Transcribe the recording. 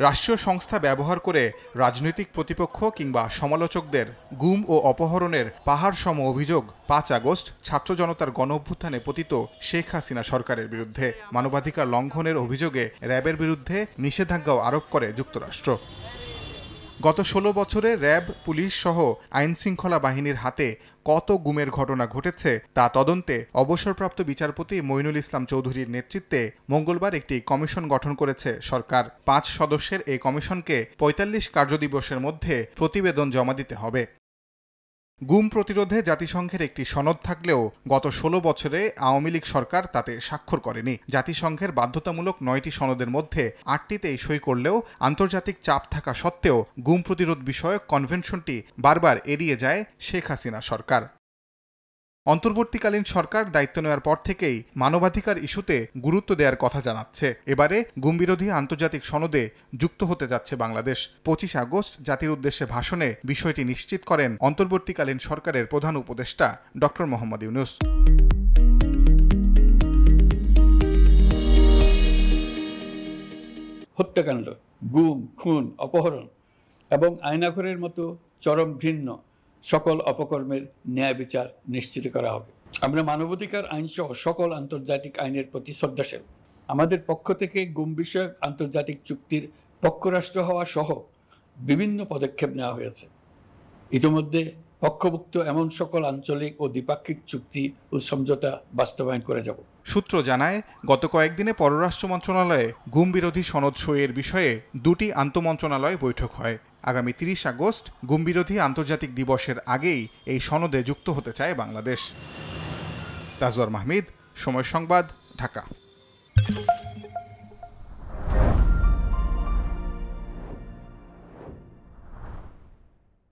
রাষ্ট্রীয় সংস্থা ব্যবহার করে রাজনৈতিক প্রতিপক্ষ কিংবা সমালোচকদের গুম ও অপহরণের পাহাড়সম অভিযোগ ৫ আগস্ট ছাত্র জনতার গণঅভ্যুত্থানে পতিত শেখ হাসিনা সরকারের বিরুদ্ধে। মানবাধিকার লঙ্ঘনের অভিযোগে র্যাবের বিরুদ্ধে নিষেধাজ্ঞাও আরোপ করে যুক্তরাষ্ট্র। গত ১৬ বছরে র্যাব, পুলিশ সহ আইনশৃঙ্খলা বাহিনীর হাতে কত গুমের ঘটনা ঘটেছে তা তদন্তে অবসরপ্রাপ্ত বিচারপতি মইনুল ইসলাম চৌধুরীর নেতৃত্বে মঙ্গলবার একটি কমিশন গঠন করেছে সরকার। ৫ সদস্যের এই কমিশনকে ৪৫ কার্যদিবসের মধ্যে প্রতিবেদন জমা দিতে হবে। গুম প্রতিরোধে জাতিসংঘের একটি সনদ থাকলেও গত ১৬ বছরে আওয়ামী লীগ সরকার তাতে স্বাক্ষর করেনি। জাতিসংঘের বাধ্যতামূলক ৯টি সনদের মধ্যে ৮টিতেই সই করলেও আন্তর্জাতিক চাপ থাকা সত্ত্বেও গুম প্রতিরোধ বিষয়ক কনভেনশনটি বারবার এড়িয়ে যায় শেখ হাসিনা সরকার। অন্তর্বর্তীকালীন সরকার দায়িত্ব নেওয়ার পর থেকেই মানবাধিকার ইস্যুতে গুরুত্ব দেওয়ার কথা জানাচ্ছে। এবারে গুমবিরোধী আন্তর্জাতিক সনদে যুক্ত হতে যাচ্ছে বাংলাদেশ। ২৫ আগস্ট জাতির উদ্দেশ্যে ভাষণে বিষয়টি নিশ্চিত করেন অন্তর্বর্তীকালীন সরকারের প্রধান উপদেষ্টা ডক্টর মোহাম্মদ ইউনূস। হত্যাকাণ্ড, গুম, খুন, অপহরণ এবং আয়নাঘরের মতো চরম ঘৃণ্য সকল অপকর্মের ন্যায় বিচার নিশ্চিত করা হবে। আমরা মানবাধিকার আইন সহ সকল আন্তর্জাতিক আইনের প্রতি শ্রদ্ধাশীল। আমাদের পক্ষ থেকে গুম বিষয়ক আন্তর্জাতিক চুক্তির পক্ষরাষ্ট্র হওয়া সহ বিভিন্ন পদক্ষেপ নেওয়া হয়েছে। ইতিমধ্যে পক্ষভুক্ত এমন সকল আঞ্চলিক ও দ্বিপাক্ষিক চুক্তি ও সমঝোতা বাস্তবায়ন করে যাব। সূত্র জানায়, গত কয়েকদিনে পররাষ্ট্র মন্ত্রণালয়ে গুম বিরোধী সনদ সইয়ের বিষয়ে ২টি আন্তঃমন্ত্রণালয় বৈঠক হয়। আগামী ৩০ আগস্ট গুম বিরোধী আন্তর্জাতিক দিবসের আগেই এই সনদে যুক্ত হতে চায় বাংলাদেশ। তাজওয়ার মাহমিদ, সময় সংবাদ, ঢাকা।